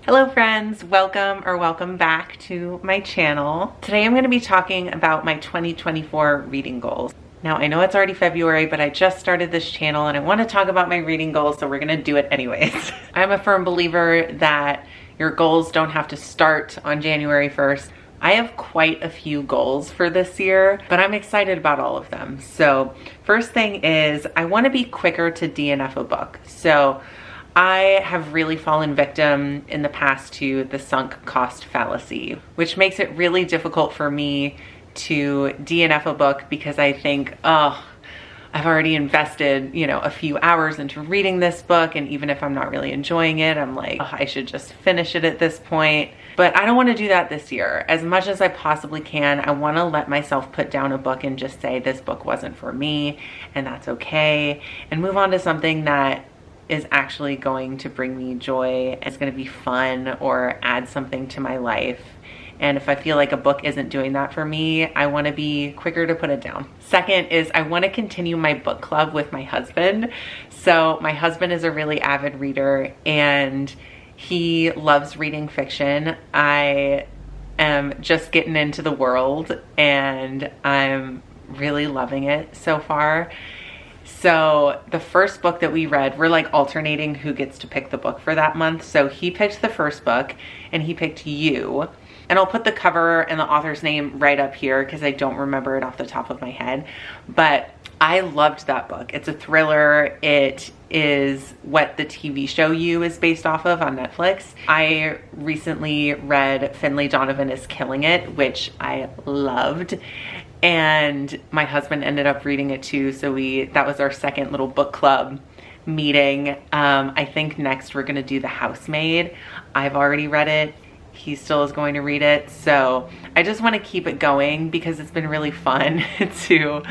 Hello friends, welcome back to my channel. Today I'm going to be talking about my 2024 reading goals. Now I know it's already February, but I just started this channel and I want to talk about my reading goals, so we're going to do it anyways. I'm a firm believer that your goals don't have to start on January 1st. I have quite a few goals for this year, but I'm excited about all of them. So first thing is I want to be quicker to DNF a book. So I have really fallen victim in the past to the sunk cost fallacy, which makes it really difficult for me to DNF a book because I think, oh, I've already invested, a few hours into reading this book, and even if I'm not really enjoying it, I'm like, oh, I should just finish it at this point. But I don't want to do that this year. As much as I possibly can, I want to let myself put down a book and just say this book wasn't for me, and that's okay, and move on to something that is actually going to bring me joy, it's going to be fun, or add something to my life. And if I feel like a book isn't doing that for me, I want to be quicker to put it down. Second is I want to continue my book club with my husband. So my husband is a really avid reader and he loves reading fiction. I am just getting into the world and I'm really loving it so far. So the first book that we read, we're like alternating who gets to pick the book for that month. So he picked the first book and he picked You. And I'll put the cover and the author's name right up here because I don't remember it off the top of my head. But I loved that book. It's a thriller. It is what the TV show You is based off of on Netflix. I recently read Finlay Donovan is Killing It, which I loved. And my husband ended up reading it too. So that was our second little book club meeting. I think next we're gonna do The Housemaid. I've already read it. He still is going to read it. So I just want to keep it going because it's been really fun to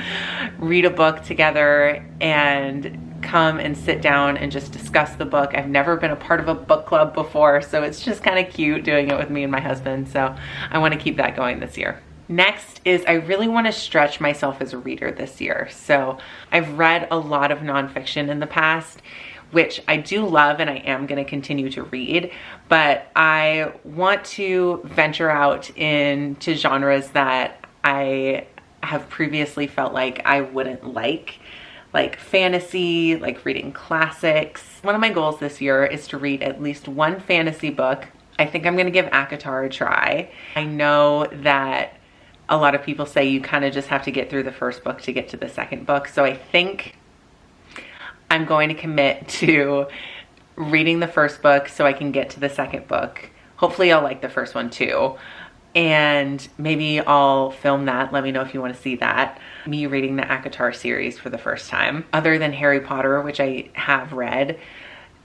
read a book together and come and sit down and just discuss the book. I've never been a part of a book club before, so it's just kind of cute doing it with me and my husband. So I want to keep that going this year. Next is I really want to stretch myself as a reader this year. So I've read a lot of nonfiction in the past, which I do love and I am going to continue to read, but I want to venture out into genres that I have previously felt like I wouldn't like fantasy, like reading classics. One of my goals this year is to read at least one fantasy book. I think I'm going to give ACOTAR a try. I know that a lot of people say you kind of just have to get through the first book to get to the second book, so I think I'm going to commit to reading the first book so I can get to the second book. Hopefully I'll like the first one too. And maybe I'll film that. Let me know if you want to see that. Me reading the ACOTAR series for the first time. Other than Harry Potter, which I have read,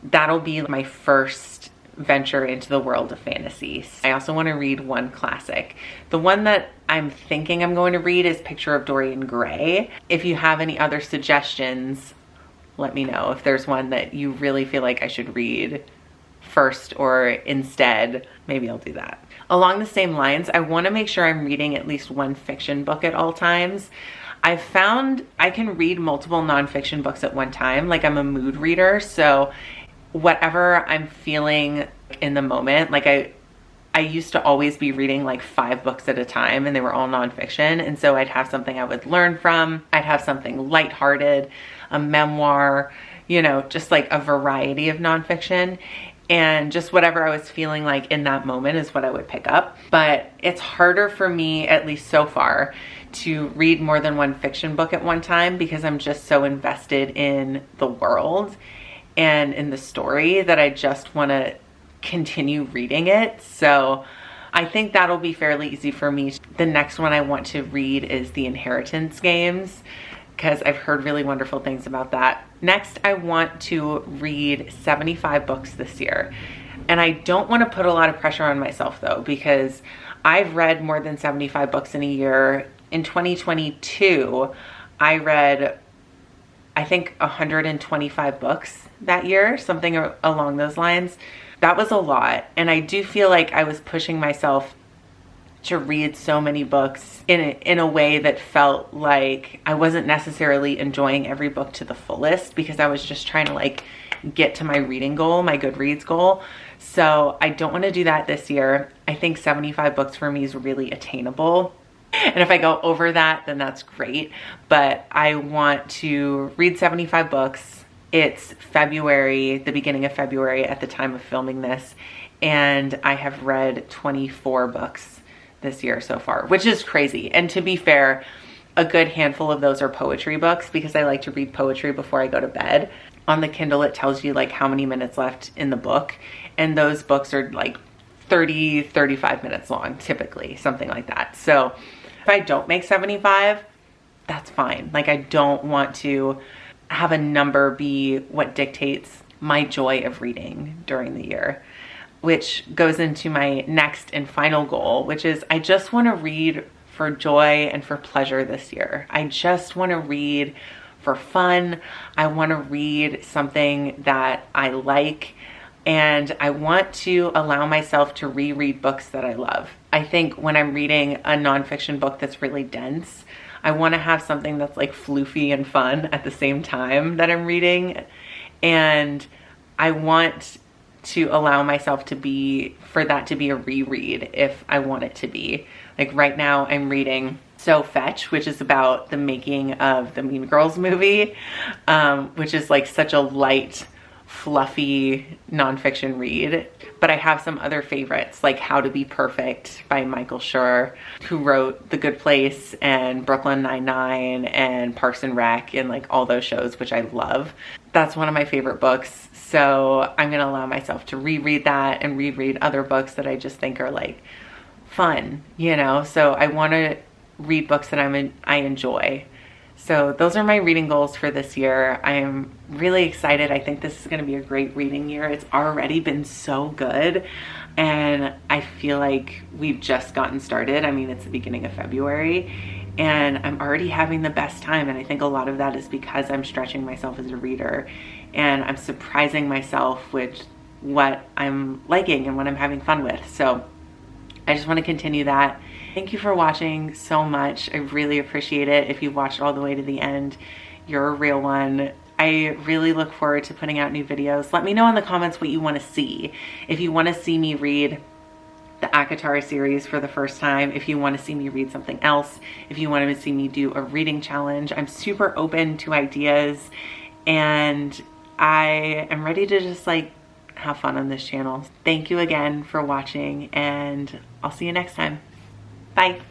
that'll be my first venture into the world of fantasy. I also want to read one classic. The one that I'm thinking I'm going to read is Picture of Dorian Gray. If you have any other suggestions, let me know. If there's one that you really feel like I should read first or instead, maybe I'll do that. Along the same lines, I want to make sure I'm reading at least one fiction book at all times. I've found I can read multiple nonfiction books at one time. Like I'm a mood reader, so whatever I'm feeling in the moment, like I used to always be reading like 5 books at a time and they were all nonfiction. And so I'd have something I would learn from. I'd have something lighthearted, a memoir, just like a variety of nonfiction. And just whatever I was feeling like in that moment is what I would pick up. But it's harder for me, at least so far, to read more than one fiction book at one time because I'm just so invested in the world and in the story that I just want to continue reading it. So I think that'll be fairly easy for me. The next one I want to read is The Inheritance Games because I've heard really wonderful things about that. Next, I want to read 75 books this year. And I don't want to put a lot of pressure on myself though, because I've read more than 75 books in a year. In 2022, I read, I think 125 books that year, something along those lines. That was a lot. And I do feel like I was pushing myself to read so many books in a way that felt like I wasn't necessarily enjoying every book to the fullest because I was just trying to like get to my reading goal, my Goodreads goal. So I don't want to do that this year. I think 75 books for me is really attainable. And if I go over that, then that's great. But I want to read 75 books. It's February, the beginning of February at the time of filming this. And I have read 24 books this year so far, which is crazy. And to be fair, a good handful of those are poetry books because I like to read poetry before I go to bed. On the Kindle, it tells you like how many minutes left in the book. And those books are like 30, 35 minutes long, typically, something like that. So if I don't make 75, that's fine. Like I don't want to have a number be what dictates my joy of reading during the year, which goes into my next and final goal, which is I just want to read for joy and for pleasure this year. I just want to read for fun. I want to read something that I like, and I want to allow myself to reread books that I love. I think when I'm reading a nonfiction book that's really dense, I want to have something that's like floofy and fun at the same time that I'm reading. And I want to allow myself for that to be a reread if I want it to be. Like right now I'm reading So Fetch, which is about the making of the Mean Girls movie, which is like such a light, fluffy nonfiction read. But I have some other favorites like How to Be Perfect by Michael Schur, who wrote The Good Place and Brooklyn Nine-Nine and Parks and Rec and like all those shows, which I love. That's one of my favorite books. So I'm gonna allow myself to reread that and reread other books that I just think are like fun, you know? So I wanna read books that I enjoy. So those are my reading goals for this year. I am really excited. I think this is going to be a great reading year. It's already been so good, and I feel like we've just gotten started. I mean, it's the beginning of February, and I'm already having the best time, and I think a lot of that is because I'm stretching myself as a reader, and I'm surprising myself with what I'm liking and what I'm having fun with. So I just want to continue that. Thank you for watching so much. I really appreciate it. If you've watched all the way to the end, you're a real one. I really look forward to putting out new videos. Let me know in the comments what you want to see. If you want to see me read the Akatara series for the first time, if you want to see me read something else, if you want to see me do a reading challenge, I'm super open to ideas, and I am ready to just like have fun on this channel. Thank you again for watching, and I'll see you next time. Bye.